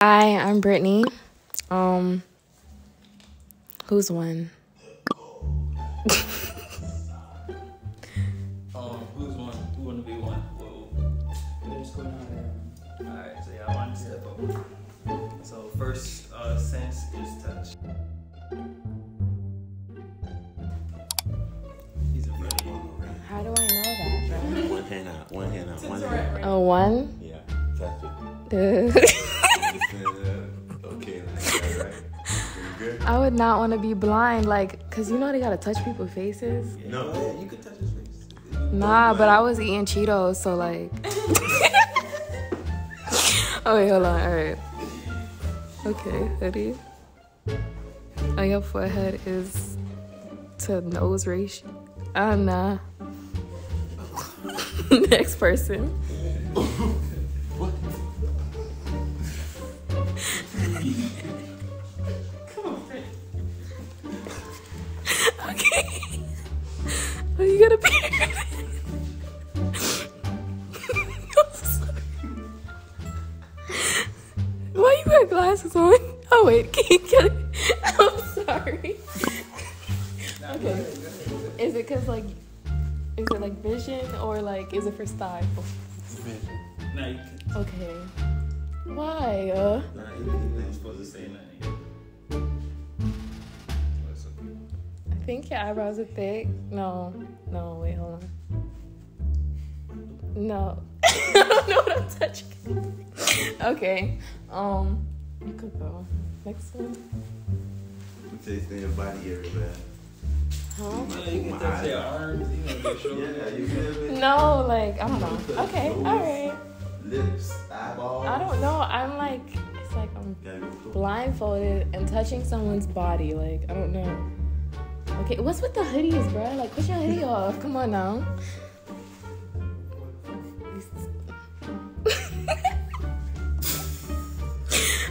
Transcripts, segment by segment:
Hi, I'm Brittany. Who's one? Who's one? Who wanna be one? Whoa. What's going on there? Alright, so y'all want to step up. So first sense is touch. He's a buddy. How do I know that, bro? One hand out, one hand out, one hand out. A one? Yeah, touch it. Okay, like that, right? You good? I would not want to be blind, like, cause you know they gotta touch people's faces. Yeah, No. yeah, you can touch his face. Nah, but I was eating Cheetos, so like. Oh wait, hold on. All right. Okay, ready? On your forehead is to nose ratio. Nah. Next person. What? Come on, Pree. Okay. Oh, you got a beard. I'm sorry. Why you got glasses on? Oh wait, can you get it? I'm sorry. Okay. Is it cause like, is it like vision or like is it for style? Now you can. Okay. Why? Nah, you ain't supposed to say nothing. What's up? I think your eyebrows are thick. No, wait, hold on. No. I don't know what I'm touching. Okay. You could go. Next one. I'm tasting your body everywhere. Huh? You know, you can touch your arms, you know, your shoulders. Yeah, you feel me? No, like, I don't know. Okay, alright. Lips, eyeballs. I don't know. I'm like, it's like I'm Gotta go cool. blindfolded and touching someone's body. Like, I don't know. Okay, what's with the hoodies, bro? Like, put your hoodie off. Come on now.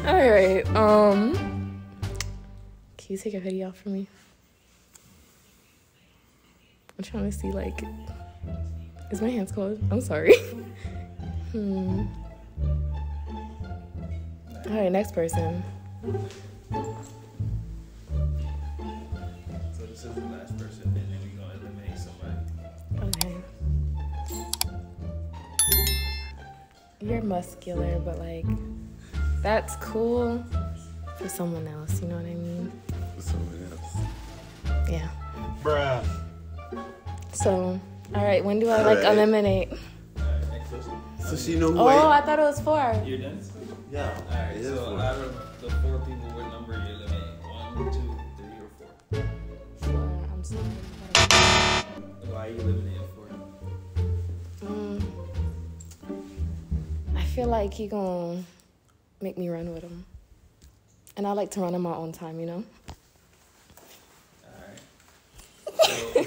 Alright, can you take your hoodie off for me? I'm trying to see, like, is my hands cold? I'm sorry. Alright, next person. So this is the last person, and then we're gonna eliminate somebody. Okay. You're muscular, but like, that's cool for someone else, you know what I mean? Someone else. Yeah. Bruh. So, alright, when do I like Alright. eliminate? Alright, next person. So she know who Oh, I I thought it was 4. You're done? Yeah. Alright, it is so one. out of the 4 people, what number you eliminate? 1, 2, 3, or 4? 4, I'm sorry. Why are you eliminating 4? I feel like he gonna make me run with him. And I like to run in my own time, you know? Alright. So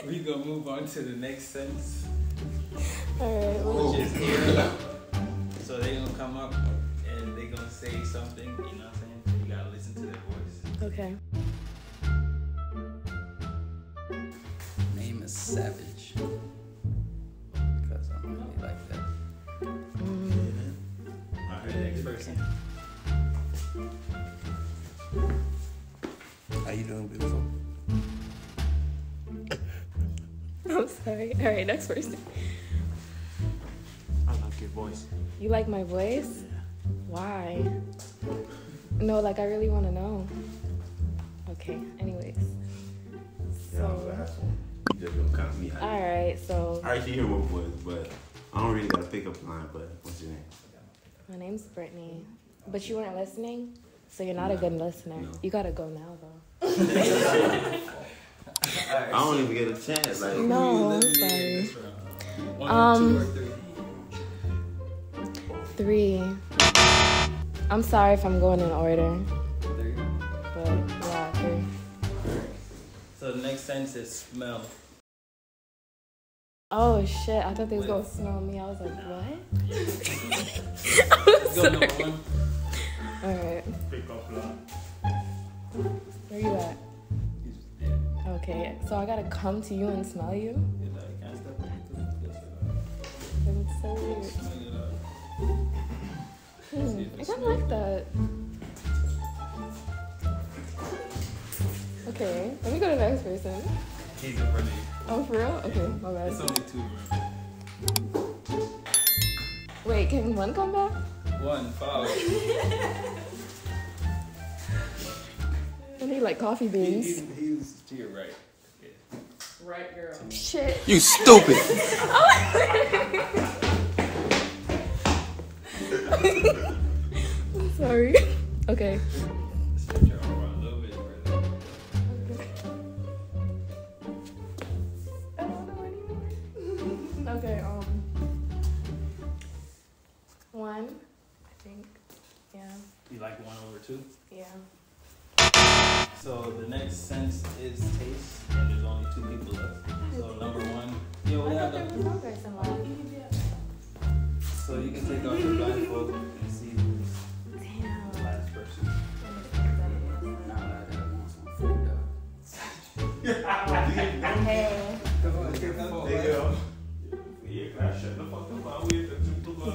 we gonna move on to the next sentence. Alright, Which is here. So they gonna come up and they gonna say something, you know what I'm saying? You gotta listen to their voice. okay. Name is Savage. Because I'm really like that. Alright, next person. How you doing, beautiful? I'm sorry. Alright, next person. I like your voice. You like my voice? Why? No, like I really want to know. Okay, anyways. Yeah, I'm So, laughing. You just gonna count me out. alright, so I already hear my voice, but I don't really got a pickup line, but what's your name? my name's Brittany. But you weren't listening? So you're not a good listener. No. You gotta go now, though. I don't even get a chance. Like, No, I'm sorry. 1, 2, or 3. 3. I'm sorry if I'm going in order. 3. But, yeah, 3. So the next sentence is smell. Oh, shit. I thought they was gonna smell me. I was like, what? Let's go number 1. Alright. pick up line. Where you at? Okay, so I gotta come to you and smell you? That's so weird. I kind of like that. Okay, let me go to the next person. He's in front of you. Oh, for real? Okay, my bad. It's only two, remember? Wait, can one come back? One, follow. I need like coffee beans. He's to your right. Yeah. Right, girl. Shit. You stupid. I'm sorry. Okay. Stretch your arm out a little bit further. I don't know anymore. Okay, one, I think. Yeah. You like 1 over 2? Yeah. So the next sense is taste, and there's only 2 people left. So number 1, yo, I we thought have there was the. one person left. So you can take off your blindfold and see who's the Damn. last person. Hey.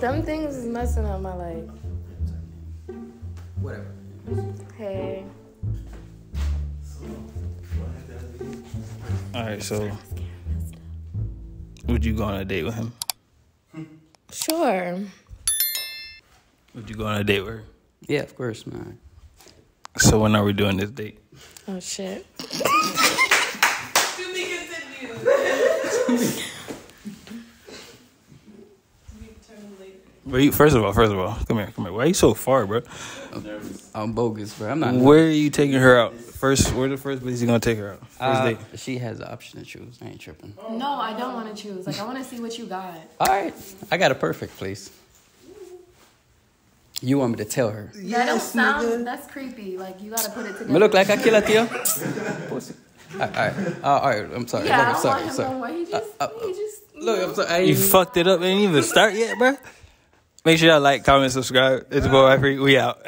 Them things is messing up my life. Whatever. Hey. Alright, so would you go on a date with him? Sure. Would you go on a date with her? Yeah, of course, man. So when are we doing this date? Oh shit. To be continued. Where you, first of all, come here. Why are you so far, bro? I'm bogus, bro. I'm not. Where are you taking her out? Where the first place you gonna take her out? First date. She has the option to choose. I ain't tripping. No, I don't want to choose. Like, I want to see what you got. All right, I got a perfect place. You want me to tell her? That don't sound. That's creepy. Like, you gotta put it together. Me look like I kill a tío? Pussy. All right. I'm sorry. Yeah, Look, I I'm don't sorry. want him sorry. no more. He just. Look, I'm sorry. You fucked it up. Ain't even start yet, bro. Make sure y'all like, comment, subscribe. It's your boy Pree. We out.